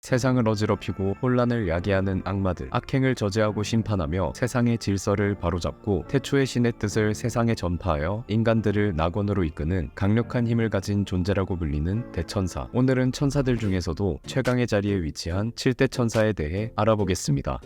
세상을 어지럽히고 혼란을 야기하는 악마들, 악행을 저지하고 심판하며 세상의 질서를 바로잡고 태초의 신의 뜻을 세상에 전파하여 인간들을 낙원으로 이끄는 강력한 힘을 가진 존재라고 불리는 대천사. 오늘은 천사들 중에서도 최강의 자리에 위치한 7대 천사에 대해 알아보겠습니다.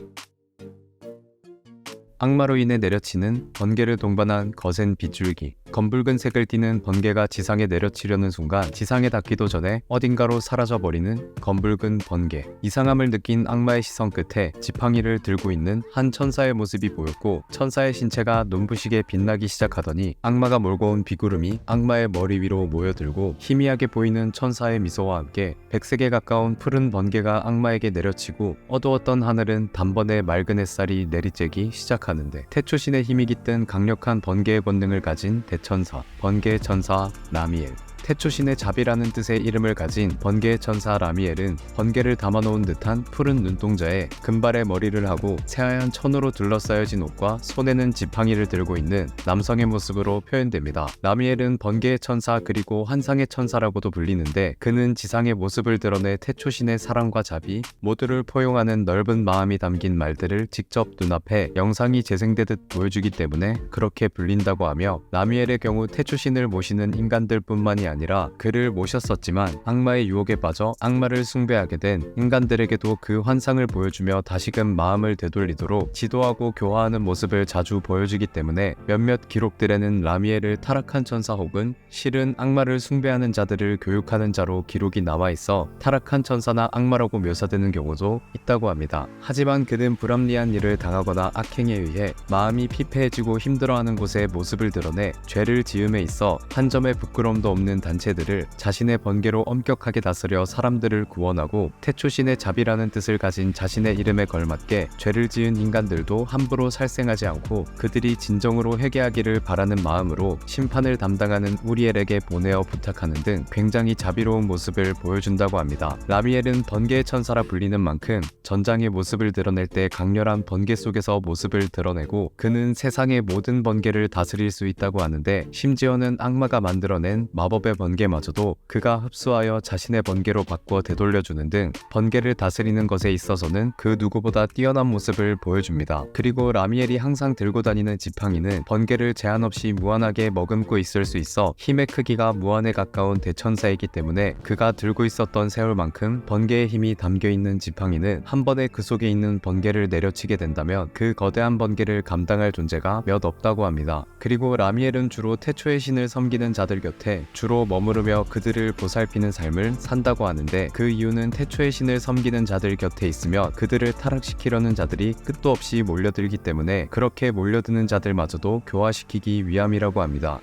악마로 인해 내려치는 번개를 동반한 거센 빗줄기. 검붉은 색을 띠는 번개가 지상에 내려치려는 순간 지상에 닿기도 전에 어딘가로 사라져버리는 검붉은 번개. 이상함을 느낀 악마의 시선 끝에 지팡이를 들고 있는 한 천사의 모습이 보였고, 천사의 신체가 눈부시게 빛나기 시작하더니 악마가 몰고 온 비구름이 악마의 머리 위로 모여들고 희미하게 보이는 천사의 미소와 함께 백색에 가까운 푸른 번개가 악마에게 내려치고 어두웠던 하늘은 단번에 맑은 햇살이 내리쬐기 시작하는데, 태초신의 힘이 깃든 강력한 번개의 권능을 가진 대천사, 번개의 천사 라미엘. 태초신의 자비라는 뜻의 이름을 가진 번개의 천사 라미엘은 번개를 담아놓은 듯한 푸른 눈동자에 금발의 머리를 하고 새하얀 천으로 둘러싸여진 옷과 손에는 지팡이를 들고 있는 남성의 모습으로 표현됩니다. 라미엘은 번개의 천사 그리고 환상의 천사라고도 불리는데, 그는 지상의 모습을 드러내 태초신의 사랑과 자비, 모두를 포용하는 넓은 마음이 담긴 말들을 직접 눈앞에 영상이 재생되듯 보여주기 때문에 그렇게 불린다고 하며, 라미엘의 경우 태초신을 모시는 인간들 뿐만이 아니라 그를 모셨었지만 악마의 유혹에 빠져 악마를 숭배하게 된 인간들에게도 그 환상을 보여주며 다시금 마음을 되돌리도록 지도하고 교화하는 모습을 자주 보여주기 때문에 몇몇 기록들에는 라미엘을 타락한 천사 혹은 실은 악마를 숭배하는 자들을 교육하는 자로 기록이 남아있어 타락한 천사나 악마라고 묘사되는 경우도 있다고 합니다. 하지만 그는 불합리한 일을 당하거나 악행에 의해 마음이 피폐해지고 힘들어하는 곳에 모습을 드러내 죄를 지음에 있어 한 점의 부끄러움도 없는 단체들을 자신의 번개로 엄격하게 다스려 사람들을 구원하고, 태초신의 자비라는 뜻을 가진 자신의 이름에 걸맞게 죄를 지은 인간들도 함부로 살생하지 않고 그들이 진정으로 회개하기를 바라는 마음으로 심판을 담당하는 우리엘에게 보내어 부탁하는 등 굉장히 자비로운 모습을 보여준다고 합니다. 라미엘은 번개의 천사라 불리는 만큼 전장의 모습을 드러낼 때 강렬한 번개 속에서 모습을 드러내고, 그는 세상의 모든 번개를 다스릴 수 있다고 하는데, 심지어는 악마가 만들어낸 마법의 번개마저도 그가 흡수하여 자신의 번개로 바꿔 되돌려주는 등 번개를 다스리는 것에 있어서는 그 누구보다 뛰어난 모습을 보여줍니다. 그리고 라미엘이 항상 들고 다니는 지팡이는 번개를 제한 없이 무한하게 머금고 있을 수 있어 힘의 크기가 무한에 가까운 대천사이기 때문에 그가 들고 있었던 세월만큼 번개의 힘이 담겨있는 지팡이는 한 번에 그 속에 있는 번개를 내려치게 된다면 그 거대한 번개를 감당할 존재가 몇 없다고 합니다. 그리고 라미엘은 주로 태초의 신을 섬기는 자들 곁에 주로 머무르며 그들을 보살피는 삶을 산다고 하는데, 그 이유는 태초의 신을 섬기는 자들 곁에 있으며 그들을 타락시키려는 자들이 끝도 없이 몰려들기 때문에 그렇게 몰려드는 자들마저도 교화시키기 위함이라고 합니다.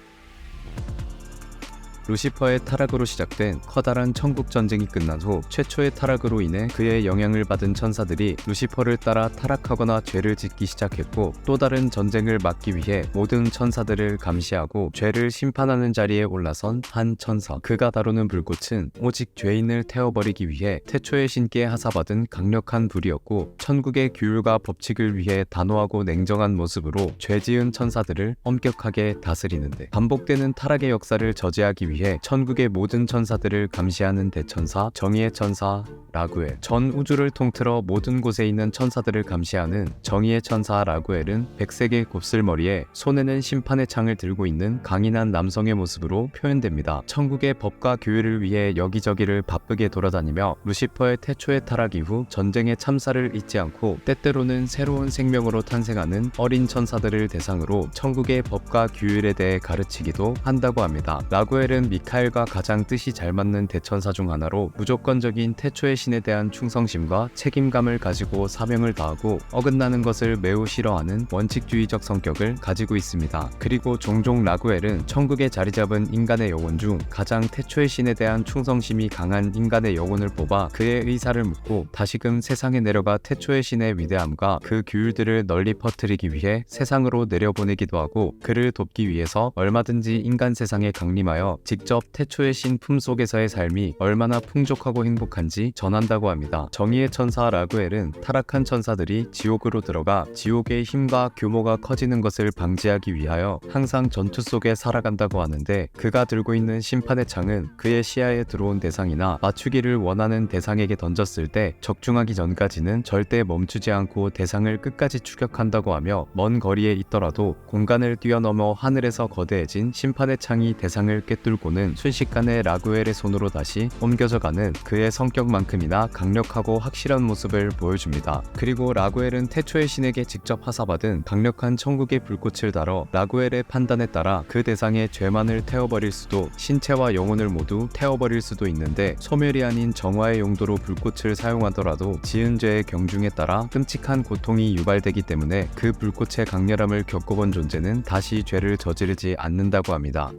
루시퍼의 타락으로 시작된 커다란 천국 전쟁이 끝난 후 최초의 타락으로 인해 그의 영향을 받은 천사들이 루시퍼를 따라 타락하거나 죄를 짓기 시작했고, 또 다른 전쟁을 막기 위해 모든 천사들을 감시하고 죄를 심판하는 자리에 올라선 한 천사. 그가 다루는 불꽃은 오직 죄인을 태워버리기 위해 태초의 신께 하사받은 강력한 불이었고, 천국의 규율과 법칙을 위해 단호하고 냉정한 모습으로 죄 지은 천사들을 엄격하게 다스리는데, 반복되는 타락의 역사를 저지하기 위해 천국의 모든 천사들을 감시하는 대천사, 정의의 천사 라구엘. 전 우주를 통틀어 모든 곳에 있는 천사들을 감시하는 정의의 천사 라구엘은 백색의 곱슬머리에 손에는 심판의 창을 들고 있는 강인한 남성의 모습으로 표현됩니다. 천국의 법과 규율을 위해 여기저기를 바쁘게 돌아다니며 루시퍼의 태초의 타락 이후 전쟁의 참사를 잊지 않고 때때로는 새로운 생명으로 탄생하는 어린 천사들을 대상으로 천국의 법과 규율에 대해 가르치기도 한다고 합니다. 라구엘은 미카엘과 가장 뜻이 잘 맞는 대천사 중 하나로 무조건적인 태초의 신에 대한 충성심과 책임감을 가지고 사명을 다하고, 어긋나는 것을 매우 싫어하는 원칙주의적 성격을 가지고 있습니다. 그리고 종종 라구엘은 천국에 자리잡은 인간의 영혼 중 가장 태초의 신에 대한 충성심이 강한 인간의 영혼을 뽑아 그의 의사를 묻고 다시금 세상에 내려가 태초의 신의 위대함과 그 규율들을 널리 퍼뜨리기 위해 세상으로 내려보내기도 하고, 그를 돕기 위해서 얼마든지 인간 세상에 강림하여 직접 태초의 신 품속에서의 삶이 얼마나 풍족하고 행복한지 전한다고 합니다. 정의의 천사 라구엘은 타락한 천사들이 지옥으로 들어가 지옥의 힘과 규모가 커지는 것을 방지하기 위하여 항상 전투 속에 살아간다고 하는데, 그가 들고 있는 심판의 창은 그의 시야에 들어온 대상이나 맞추기를 원하는 대상에게 던졌을 때 적중하기 전까지는 절대 멈추지 않고 대상을 끝까지 추격한다고 하며, 먼 거리에 있더라도 공간을 뛰어넘어 하늘에서 거대해진 심판의 창이 대상을 꿰뚫고는 순식간에 라구엘의 손으로 다시 옮겨져가는 그의 성격만큼이나 강력하고 확실한 모습을 보여줍니다. 그리고 라구엘은 태초의 신에게 직접 하사받은 강력한 천국의 불꽃을 달아 라구엘의 판단에 따라 그 대상의 죄만을 태워버릴 수도, 신체와 영혼을 모두 태워버릴 수도 있는데, 소멸이 아닌 정화의 용도로 불꽃을 사용하더라도 지은 죄의 경중에 따라 끔찍한 고통이 유발되기 때문에 그 불꽃의 강렬함을 겪어본 존재는 다시 죄를 저지르지 않는다고 합니다.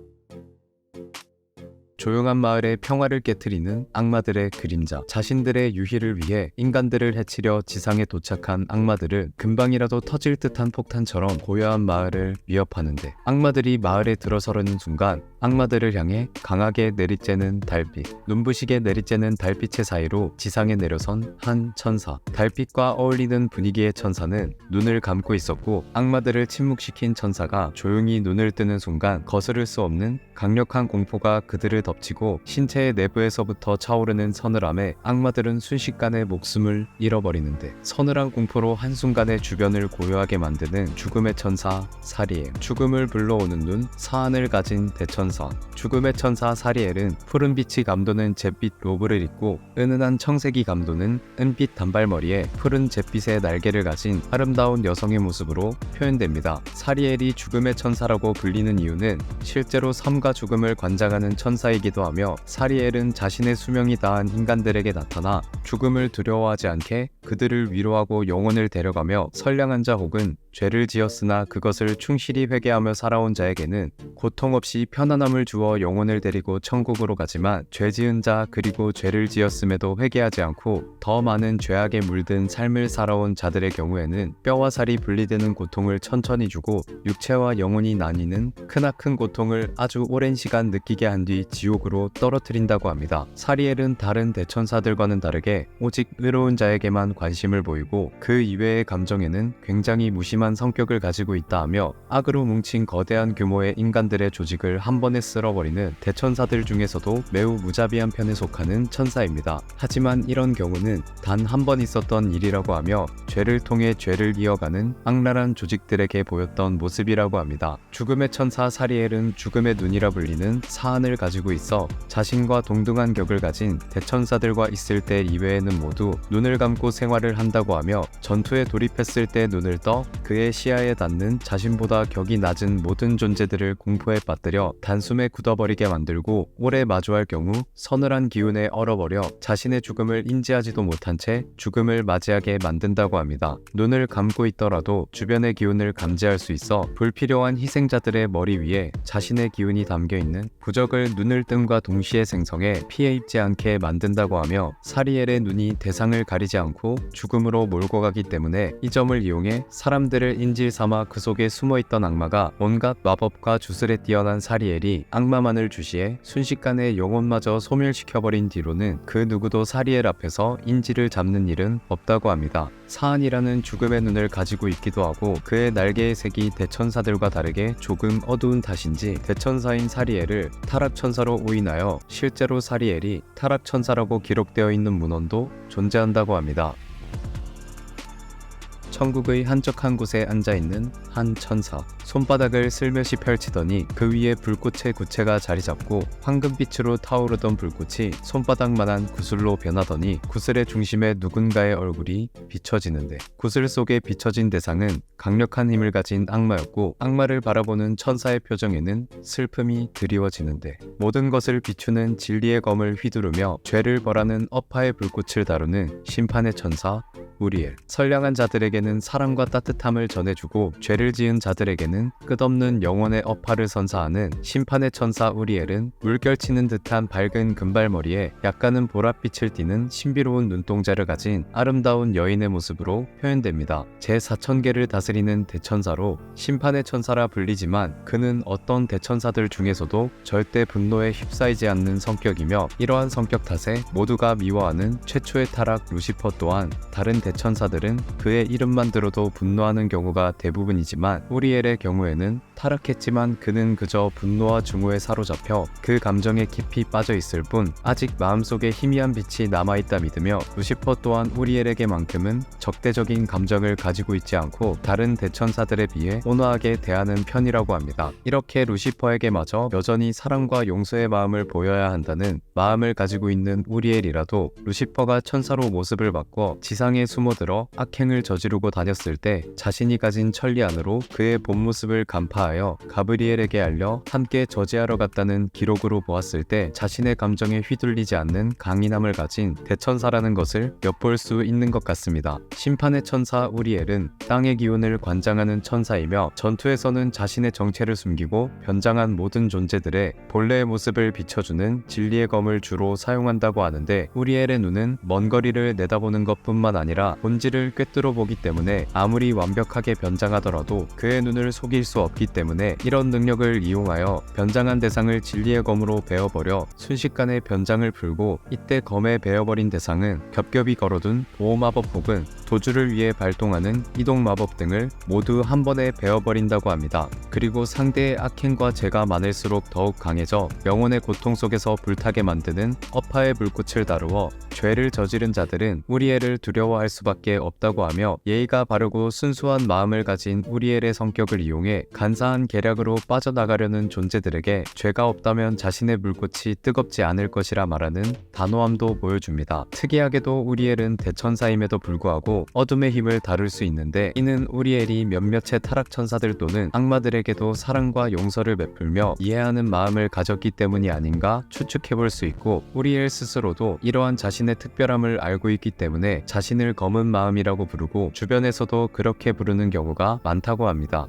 조용한 마을의 평화를 깨트리는 악마들의 그림자. 자신들의 유희를 위해 인간들을 해치려 지상에 도착한 악마들을 금방이라도 터질 듯한 폭탄처럼 고요한 마을을 위협하는데, 악마들이 마을에 들어서려는 순간 악마들을 향해 강하게 내리쬐는 달빛, 눈부시게 내리쬐는 달빛의 사이로 지상에 내려선 한 천사. 달빛과 어울리는 분위기의 천사는 눈을 감고 있었고, 악마들을 침묵시킨 천사가 조용히 눈을 뜨는 순간 거스를 수 없는 강력한 공포가 그들을 덮치고 신체의 내부에서부터 차오르는 서늘함에 악마들은 순식간에 목숨을 잃어버리는데, 서늘한 공포로 한순간에 주변을 고요하게 만드는 죽음의 천사 사리엘. 죽음을 불러오는 눈, 사안을 가진 대천사. 죽음의 천사 사리엘은 푸른빛이 감도는 잿빛 로브를 입고 은은한 청색이 감도는 은빛 단발머리에 푸른 잿빛의 날개를 가진 아름다운 여성의 모습으로 표현됩니다. 사리엘이 죽음의 천사라고 불리는 이유는 실제로 삶과 죽음을 관장하는 천사이기도 하며, 사리엘은 자신의 수명이 다한 인간들에게 나타나 죽음을 두려워하지 않게 그들을 위로하고 영혼을 데려가며, 선량한 자 혹은 죄를 지었으나 그것을 충실히 회개하며 살아온 자에게는 고통 없이 편안함을 주어 영혼을 데리고 천국으로 가지만, 죄 지은 자 그리고 죄를 지었음에도 회개하지 않고 더 많은 죄악에 물든 삶을 살아온 자들의 경우에는 뼈와 살이 분리되는 고통을 천천히 주고 육체와 영혼이 나뉘는 크나큰 고통을 아주 오랜 시간 느끼게 한 뒤 지옥으로 떨어뜨린다고 합니다. 사리엘은 다른 대천사들과는 다르게 오직 의로운 자에게만 관심을 보이고 그 이외의 감정에는 굉장히 무심한 성격을 가지고 있다 하며, 악으로 뭉친 거대한 규모의 인간들의 조직을 한 번에 쓸어버리는 대천사들 중에서도 매우 무자비한 편에 속하는 천사입니다. 하지만 이런 경우는 단 한 번 있었던 일이라고 하며, 죄를 통해 죄를 이어가는 악랄한 조직들에게 보였던 모습이라고 합니다. 죽음의 천사 사리엘은 죽음의 눈이라 불리는 사안을 가지고 있어 자신과 동등한 격을 가진 대천사들과 있을 때 이외에는 모두 눈을 감고 생활을 한다고 하며, 전투에 돌입했을 때 눈을 떠 그의 시야에 닿는 자신보다 격이 낮은 모든 존재들을 공포에 빠뜨려 단숨에 굳어버리게 만들고, 오래 마주할 경우 서늘한 기운에 얼어버려 자신의 죽음을 인지하지도 못한 채 죽음을 맞이하게 만든다고 합니다. 눈을 감고 있더라도 주변의 기운을 감지할 수 있어 불필요한 희생자들의 머리 위에 자신의 기운이 담겨있는 부적을 눈을 뜸과 동시에 생성해 피해 입지 않게 만든다고 하며, 사리엘의 눈이 대상을 가리지 않고 죽음으로 몰고 가기 때문에 이 점을 이용해 사람들을 인질 삼아 그 속에 숨어있던 악마가 온갖 마법과 주술에 뛰어난 사리엘이 악마만을 주시해 순식간에 영혼마저 소멸시켜버린 뒤로는 그 누구도 사리엘 앞에서 인지를 잡는 일은 없다고 합니다. 사안이라는 죽음의 눈을 가지고 있기도 하고, 그의 날개의 색이 대천사들과 다르게 조금 어두운 탓인지 대천사인 사리엘을 타락천사로 오인하여 실제로 사리엘이 타락천사라고 기록되어 있는 문헌도 존재한다고 합니다. 천국의 한적한 곳에 앉아있는 한 천사. 손바닥을 슬며시 펼치더니 그 위에 불꽃의 구체가 자리잡고 황금빛으로 타오르던 불꽃이 손바닥만한 구슬로 변하더니 구슬의 중심에 누군가의 얼굴이 비춰지는데, 구슬 속에 비춰진 대상은 강력한 힘을 가진 악마였고, 악마를 바라보는 천사의 표정에는 슬픔이 드리워지는데, 모든 것을 비추는 진리의 검을 휘두르며 죄를 벌하는 업화의 불꽃을 다루는 심판의 천사 우리엘. 선량한 자들에게는 사랑과 따뜻함을 전해주고 죄를 지은 자들에게는 끝없는 영혼의 어파를 선사하는 심판의 천사 우리엘은 물결치는 듯한 밝은 금발머리에 약간은 보랏빛을 띠는 신비로운 눈동자를 가진 아름다운 여인의 모습으로 표현됩니다. 제4천계를 다스리는 대천사로 심판의 천사라 불리지만 그는 어떤 대천사들 중에서도 절대 분노에 휩싸이지 않는 성격이며 이러한 성격 탓에 모두가 미워하는 최초의 타락 루시퍼 또한 다른 대천사들은 그의 이름만 들어도 분노하는 경우가 대부분이지만 우리엘의 경우에는 타락했지만 그는 그저 분노와 증오에 사로잡혀 그 감정에 깊이 빠져 있을 뿐 아직 마음속에 희미한 빛이 남아있다 믿으며 루시퍼 또한 우리엘에게만큼은 적대적인 감정을 가지고 있지 않고 다른 대천사들에 비해 온화하게 대하는 편이라고 합니다. 이렇게 루시퍼에게마저 여전히 사랑과 용서의 마음을 보여야 한다는 마음을 가지고 있는 우리엘이라도 루시퍼가 천사로 모습을 바꿔 지상에 숨어들어 악행을 저지르고 다녔을 때 자신이 가진 천리안으로 그의 본 모습을 간파하여 가브리엘에게 알려 함께 저지하러 갔다는 기록으로 보았을 때 자신의 감정에 휘둘리지 않는 강인함을 가진 대천사라는 것을 엿볼 수 있는 것 같습니다. 심판의 천사 우리엘은 땅의 기운을 관장하는 천사이며 전투에서는 자신의 정체를 숨기고 변장한 모든 존재들의 본래의 모습을 비춰주는 진리의 검을 주로 사용한다고 하는데 우리엘의 눈은 먼 거리를 내다보는 것뿐만 아니라 본질을 꿰뚫어 보기 때문에 아무리 완벽하게 변장하더라도 그의 눈을 속일 수 없기 때문에 이런 능력을 이용하여 변장한 대상을 진리의 검으로 베어버려 순식간에 변장을 풀고 이때 검에 베어버린 대상은 겹겹이 걸어둔 보호마법 혹은 도주를 위해 발동하는 이동마법 등을 모두 한 번에 베어버린다고 합니다. 그리고 상대의 악행과 죄가 많을수록 더욱 강해져 영혼의 고통 속에서 불타게 만드는 어파의 불꽃을 다루어 죄를 저지른 자들은 우리엘을 두려워할 수밖에 없다고 하며 예의가 바르고 순수한 마음을 가진 우리엘의 성격을 이용해 간사한 계략으로 빠져나가려는 존재들에게 죄가 없다면 자신의 불꽃이 뜨겁지 않을 것이라 말하는 단호함도 보여줍니다. 특이하게도 우리엘은 대천사임에도 불구하고 어둠의 힘을 다룰 수 있는데 이는 우리엘이 몇몇의 타락천사들 또는 악마들에게도 사랑과 용서를 베풀며 이해하는 마음을 가졌기 때문이 아닌가 추측해볼 수 있고 우리엘 스스로도 이러한 자신의 특별함을 알고 있기 때문에 자신을 검은 마음이라고 부르고 주변에서도 그렇게 부르는 경우가 많다고 합니다.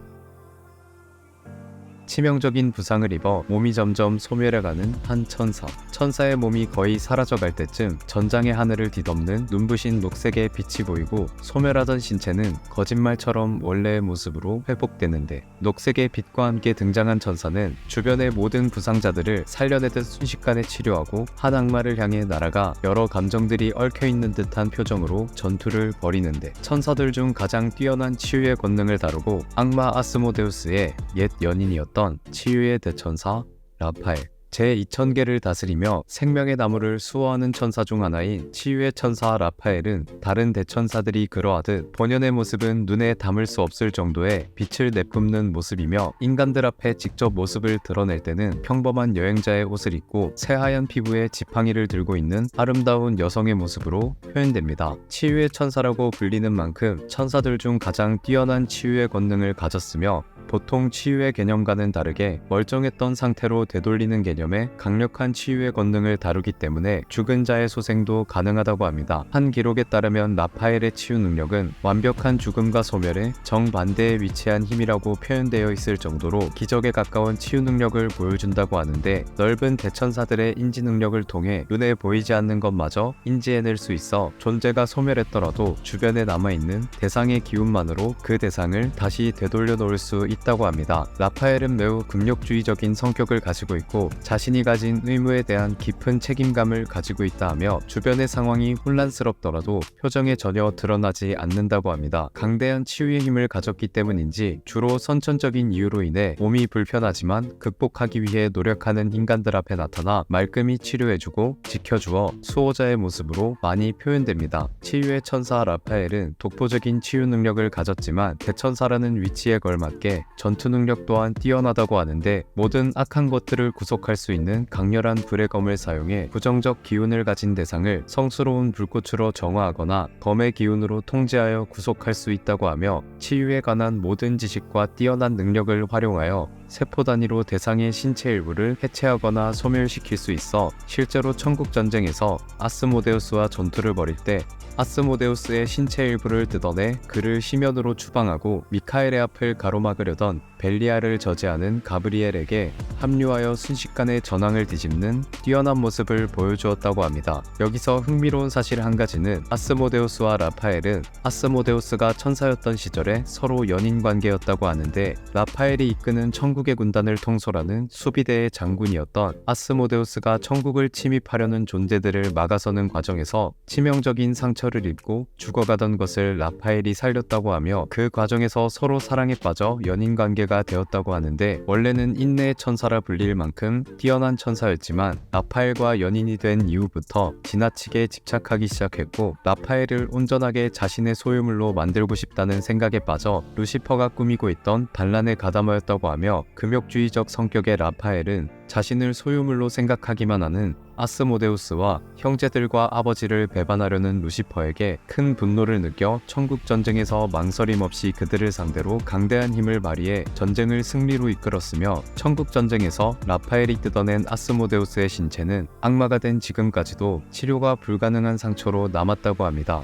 치명적인 부상을 입어 몸이 점점 소멸해가는 한 천사. 천사의 몸이 거의 사라져갈 때쯤 전장의 하늘을 뒤덮는 눈부신 녹색의 빛이 보이고 소멸하던 신체는 거짓말처럼 원래의 모습으로 회복되는데 녹색의 빛과 함께 등장한 천사는 주변의 모든 부상자들을 살려내듯 순식간에 치료하고 한 악마를 향해 날아가 여러 감정들이 얽혀있는 듯한 표정으로 전투를 벌이는데 천사들 중 가장 뛰어난 치유의 권능을 다루고 악마 아스모데우스의 옛 연인이었던 치유의 대천사 라파엘. 제2000계를 다스리며 생명의 나무를 수호하는 천사 중 하나인 치유의 천사 라파엘은 다른 대천사들이 그러하듯 본연의 모습은 눈에 담을 수 없을 정도의 빛을 내뿜는 모습이며 인간들 앞에 직접 모습을 드러낼 때는 평범한 여행자의 옷을 입고 새하얀 피부에 지팡이를 들고 있는 아름다운 여성의 모습으로 표현됩니다. 치유의 천사라고 불리는 만큼 천사들 중 가장 뛰어난 치유의 권능을 가졌으며 보통 치유의 개념과는 다르게 멀쩡했던 상태로 되돌리는 개념의 강력한 치유의 권능을 다루기 때문에 죽은 자의 소생도 가능하다고 합니다. 한 기록에 따르면 라파엘의 치유 능력은 완벽한 죽음과 소멸의 정반대에 위치한 힘이라고 표현되어 있을 정도로 기적에 가까운 치유 능력을 보여준다고 하는데 넓은 대천사들의 인지 능력을 통해 눈에 보이지 않는 것마저 인지해낼 수 있어 존재가 소멸했더라도 주변에 남아있는 대상의 기운만으로 그 대상을 다시 되돌려 놓을 수 있다고 합니다. 라파엘은 매우 금욕주의적인 성격을 가지고 있고 자신이 가진 의무에 대한 깊은 책임감을 가지고 있다 하며 주변의 상황이 혼란스럽더라도 표정에 전혀 드러나지 않는다고 합니다. 강대한 치유의 힘을 가졌기 때문인지 주로 선천적인 이유로 인해 몸이 불편하지만 극복하기 위해 노력하는 인간들 앞에 나타나 말끔히 치료해주고 지켜주어 수호자의 모습으로 많이 표현됩니다. 치유의 천사 라파엘은 독보적인 치유 능력을 가졌지만 대천사라는 위치에 걸맞게 전투 능력 또한 뛰어나다고 하는데 모든 악한 것들을 구속할 수 있는 강렬한 불의 검을 사용해 부정적 기운을 가진 대상을 성스러운 불꽃으로 정화하거나 검의 기운으로 통제하여 구속할 수 있다고 하며 치유에 관한 모든 지식과 뛰어난 능력을 활용하여 세포 단위로 대상의 신체 일부를 해체하거나 소멸시킬 수 있어 실제로 천국전쟁에서 아스모데우스와 전투를 벌일 때 아스모데우스의 신체 일부를 뜯어내 그를 심연으로 추방하고 미카엘의 앞을 가로막으려던 벨리알을 저지하는 가브리엘에게 합류하여 순식간에 전황을 뒤집는 뛰어난 모습을 보여주었다고 합니다. 여기서 흥미로운 사실 한 가지는 아스모데우스와 라파엘은 아스모데우스가 천사였던 시절에 서로 연인 관계였다고 하는데, 라파엘이 이끄는 천국의 군단을 통솔하는 수비대의 장군이었던 아스모데우스가 천국을 침입하려는 존재들을 막아서는 과정에서 치명적인 상처를 입고 죽어가던 것을 라파엘이 살렸다고 하며, 그 과정에서 서로 사랑에 빠져 연인 관계가 되었다고 하는데, 원래는 인내의 천사라 불릴 만큼 뛰어난 천사였지만 라파엘과 연인이 된 이후부터 지나치게 집착하기 시작했고, 라파엘을 온전하게 자신의 소유물로 만들고 싶다는 생각에 빠져 루시퍼가 꾸미고 있던 반란의 가담하였다고 하며, 금욕주의적 성격의 라파엘은 자신을 소유물로 생각하기만 하는 아스모데우스와 형제들과 아버지를 배반하려는 루시퍼에게 큰 분노를 느껴 천국전쟁에서 망설임 없이 그들을 상대로 강대한 힘을 발휘해 전쟁을 승리로 이끌었으며, 천국전쟁에서 라파엘이 뜯어낸 아스모데우스의 신체는 악마가 된 지금까지도 치료가 불가능한 상처로 남았다고 합니다.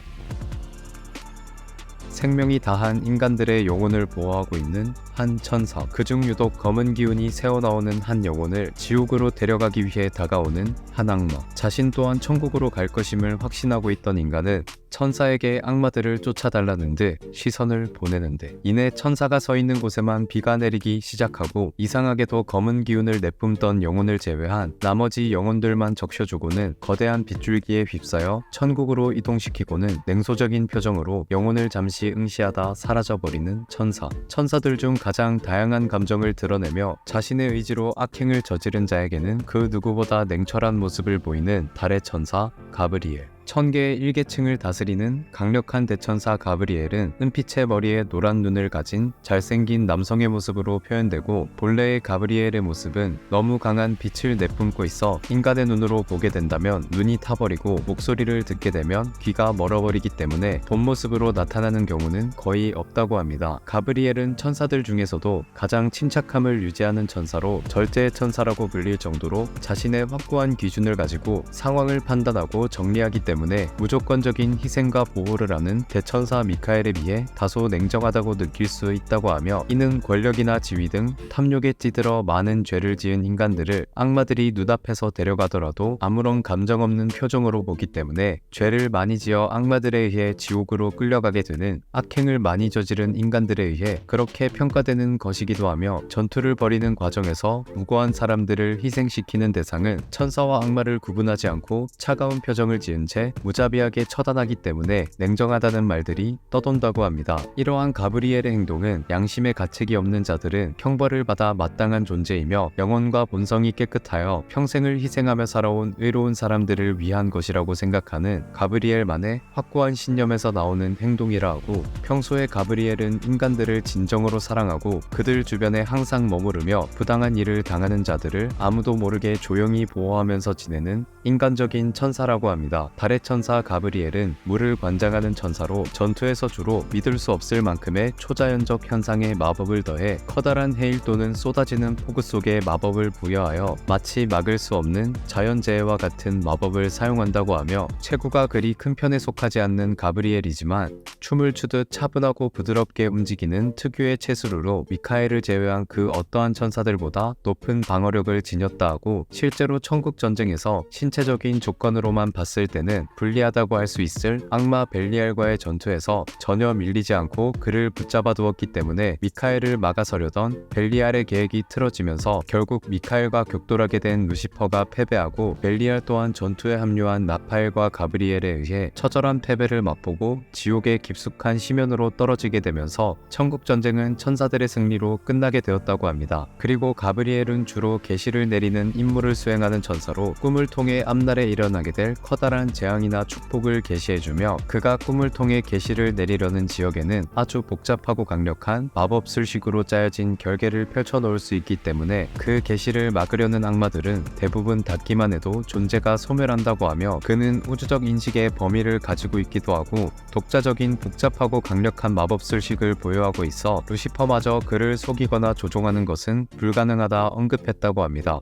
생명이 다한 인간들의 영혼을 보호하고 있는 한 천사, 그중 유독 검은 기운이 새어나오는 한 영혼을 지옥으로 데려가기 위해 다가오는 한 악마, 자신 또한 천국으로 갈 것임을 확신하고 있던 인간은 천사에게 악마들을 쫓아달라는 듯 시선을 보내는데, 이내 천사가 서 있는 곳에만 비가 내리기 시작하고, 이상하게도 검은 기운을 내뿜던 영혼을 제외한 나머지 영혼들만 적셔주고는 거대한 빗줄기에 휩싸여 천국으로 이동시키고는 냉소적인 표정으로 영혼을 잠시 응시하다 사라져버리는 천사. 천사들 중 가장 다양한 감정을 드러내며 자신의 의지로 악행을 저지른 자에게는 그 누구보다 냉철한 모습을 보이는 달의 천사 가브리엘. 1000개의 일계층을 다스리는 강력한 대천사 가브리엘은 은빛의 머리에 노란 눈을 가진 잘생긴 남성의 모습으로 표현되고, 본래의 가브리엘의 모습은 너무 강한 빛을 내뿜고 있어 인간의 눈으로 보게 된다면 눈이 타버리고, 목소리를 듣게 되면 귀가 멀어버리기 때문에 본 모습으로 나타나는 경우는 거의 없다고 합니다. 가브리엘은 천사들 중에서도 가장 침착함을 유지하는 천사로 절제의 천사라고 불릴 정도로 자신의 확고한 기준을 가지고 상황을 판단하고 정리하기 때문에 무조건적인 희생과 보호를 하는 대천사 미카엘에 비해 다소 냉정하다고 느낄 수 있다고 하며, 이는 권력이나 지위 등 탐욕에 찌들어 많은 죄를 지은 인간들을 악마들이 눈앞에서 데려가더라도 아무런 감정 없는 표정으로 보기 때문에 죄를 많이 지어 악마들에 의해 지옥으로 끌려가게 되는 악행을 많이 저지른 인간들에 의해 그렇게 평가되는 것이기도 하며, 전투를 벌이는 과정에서 무고한 사람들을 희생시키는 대상은 천사와 악마를 구분하지 않고 차가운 표정을 지은 채 무자비하게 처단하기 때문에 냉정하다는 말들이 떠돈다고 합니다. 이러한 가브리엘의 행동은 양심의 가책이 없는 자들은 형벌을 받아 마땅한 존재이며, 영혼과 본성이 깨끗하여 평생을 희생하며 살아온 의로운 사람들을 위한 것이라고 생각하는 가브리엘만의 확고한 신념에서 나오는 행동이라 하고, 평소에 가브리엘은 인간들을 진정으로 사랑하고 그들 주변에 항상 머무르며 부당한 일을 당하는 자들을 아무도 모르게 조용히 보호하면서 지내는 인간적인 천사라고 합니다. 달의 천사 가브리엘은 물을 관장하는 천사로 전투에서 주로 믿을 수 없을 만큼의 초자연적 현상에 마법을 더해 커다란 해일 또는 쏟아지는 폭우 속에 마법을 부여하여 마치 막을 수 없는 자연재해와 같은 마법을 사용한다고 하며, 체구가 그리 큰 편에 속하지 않는 가브리엘이지만 춤을 추듯 차분하고 부드럽게 움직이는 특유의 체수루로 미카엘을 제외한 그 어떠한 천사들보다 높은 방어력을 지녔다 하고, 실제로 천국전쟁에서 신체적인 조건으로만 봤을 때는 불리하다고 할 수 있을 악마 벨리알과의 전투에서 전혀 밀리지 않고 그를 붙잡아 두었기 때문에 미카엘을 막아서려던 벨리알의 계획이 틀어지면서 결국 미카엘과 격돌하게 된 루시퍼가 패배하고, 벨리알 또한 전투에 합류한 라파엘과 가브리엘에 의해 처절한 패배를 맛보고 지옥의 깊숙한 심연으로 떨어지게 되면서 천국전쟁은 천사들의 승리로 끝나게 되었다고 합니다. 그리고 가브리엘은 주로 계시를 내리는 임무를 수행하는 천사로 꿈을 통해 앞날에 일어나게 될 커다란 재앙 재앙이나 축복을 계시해주며 그가 꿈을 통해 계시를 내리려는 지역에는 아주 복잡하고 강력한 마법술식으로 짜여진 결계를 펼쳐놓을 수 있기 때문에 그 계시를 막으려는 악마들은 대부분 닿기만 해도 존재가 소멸한다고 하며 그는 우주적 인식의 범위를 가지고 있기도 하고 독자적인 복잡하고 강력한 마법술식을 보유하고 있어 루시퍼마저 그를 속이거나 조종하는 것은 불가능하다 언급했다고 합니다.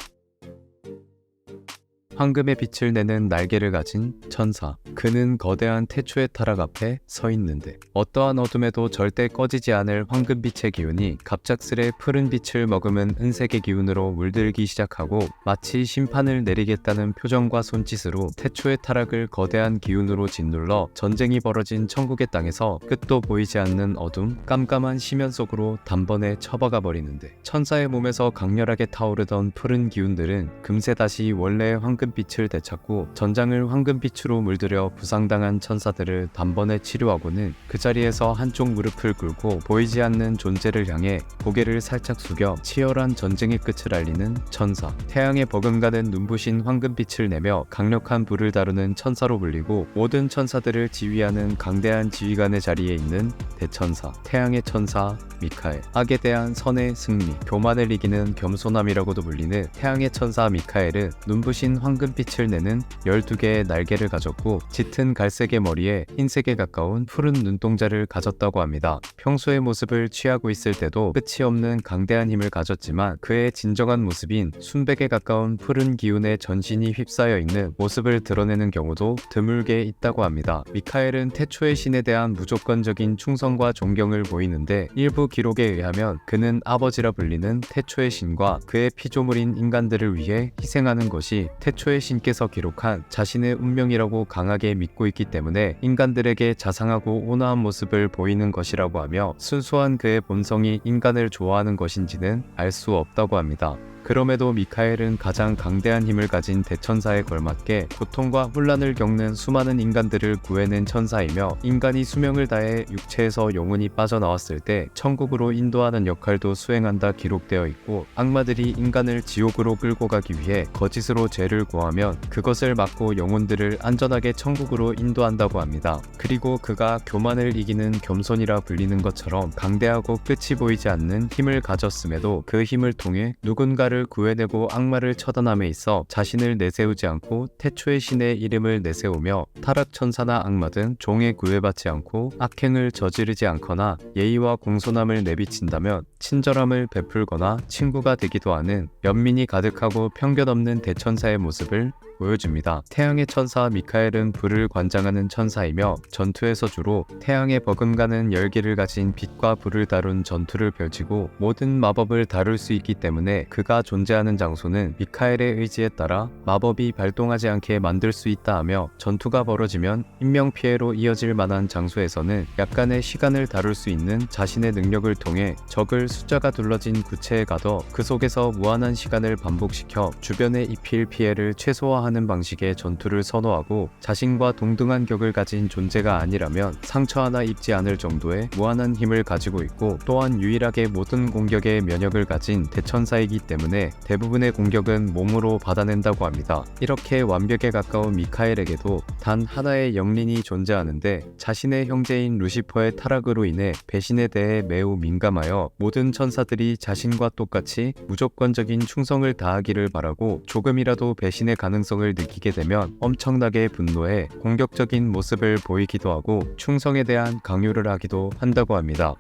황금의 빛을 내는 날개를 가진 천사. 그는 거대한 태초의 타락 앞에 서 있는데 어떠한 어둠에도 절대 꺼지지 않을 황금빛의 기운이 갑작스레 푸른 빛을 머금은 은색의 기운으로 물들기 시작하고 마치 심판을 내리겠다는 표정과 손짓으로 태초의 타락을 거대한 기운으로 짓눌러 전쟁이 벌어진 천국의 땅에서 끝도 보이지 않는 어둠, 깜깜한 심연 속으로 단번에 처박아 버리는데 천사의 몸에서 강렬하게 타오르던 푸른 기운들은 금세 다시 원래의 황금빛을 되찾고 전장을 황금빛으로 물들여 부상당한 천사들을 단번에 치료하고는 그 자리에서 한쪽 무릎을 꿇고 보이지 않는 존재를 향해 고개를 살짝 숙여 치열한 전쟁의 끝을 알리는 천사. 태양에 버금가는 눈부신 황금빛을 내며 강력한 불을 다루는 천사로 불리고 모든 천사들을 지휘하는 강대한 지휘관의 자리에 있는 대천사. 태양의 천사 미카엘. 악에 대한 선의 승리, 교만을 이기는 겸손함이라고도 불리는 태양의 천사 미카엘은 눈부신 황금빛을 내는 12개의 날개를 가졌고 짙은 갈색의 머리에 흰색에 가까운 푸른 눈동자를 가졌다고 합니다. 평소의 모습을 취하고 있을 때도 끝이 없는 강대한 힘을 가졌지만 그의 진정한 모습인 순백에 가까운 푸른 기운에 전신이 휩싸여 있는 모습을 드러내는 경우도 드물게 있다고 합니다. 미카엘은 태초의 신에 대한 무조건적인 충성과 존경을 보이는데 일부 기록에 의하면 그는 아버지라 불리는 태초의 신과 그의 피조물인 인간들을 위해 희생하는 것이 태초의 신께서 기록한 자신의 운명이라고 강하게 믿고 있기 때문에 인간들에게 자상하고 온화한 모습을 보이는 것이라고 하며 순수한 그의 본성이 인간을 좋아하는 것인지는 알 수 없다고 합니다. 그럼에도 미카엘은 가장 강대한 힘을 가진 대천사에 걸맞게 고통과 혼란을 겪는 수많은 인간들을 구해낸 천사이며 인간이 수명을 다해 육체에서 영혼이 빠져나왔을 때 천국으로 인도하는 역할도 수행한다 기록되어 있고 악마들이 인간을 지옥으로 끌고 가기 위해 거짓으로 죄를 고하면 그것을 막고 영혼들을 안전하게 천국으로 인도한다고 합니다. 그리고 그가 교만을 이기는 겸손이라 불리는 것처럼 강대하고 끝이 보이지 않는 힘을 가졌음에도 그 힘을 통해 누군가를 구해내고 악마를 처단함에 있어 자신을 내세우지 않고 태초의 신의 이름을 내세우며 타락천사나 악마 등 종에 구애받지 않고 악행을 저지르지 않거나 예의와 공손함을 내비친다면 친절함을 베풀거나 친구가 되기도 하는 연민이 가득하고 편견 없는 대천사의 모습을 보여줍니다. 태양의 천사 미카엘은 불을 관장하는 천사이며 전투에서 주로 태양에 버금가는 열기를 가진 빛과 불을 다룬 전투를 펼치고 모든 마법을 다룰 수 있기 때문에 그가 존재하는 장소는 미카엘의 의지에 따라 마법이 발동하지 않게 만들 수 있다 하며 전투가 벌어지면 인명피해로 이어질 만한 장소에서는 약간의 시간을 다룰 수 있는 자신의 능력을 통해 적을 숫자가 둘러진 구체에 가둬 그 속에서 무한한 시간을 반복시켜 주변에 입힐 피해를 최소화하는 방식의 전투를 선호하고 자신과 동등한 격을 가진 존재가 아니라면 상처 하나 입지 않을 정도의 무한한 힘을 가지고 있고 또한 유일하게 모든 공격에 면역을 가진 대천사이기 때문에 대부분의 공격은 몸으로 받아낸다고 합니다. 이렇게 완벽에 가까운 미카엘에게도 단 하나의 영린이 존재하는데 자신의 형제인 루시퍼의 타락으로 인해 배신에 대해 매우 민감하여 모든 천사들이 자신과 똑같이 무조건적인 충성을 다하기를 바라고 조금이라도 배신의 가능성을 느끼게 되면 엄청나게 분노해 공격적인 모습을 보이기도 하고 충성에 대한 강요를 하기도 한다고 합니다.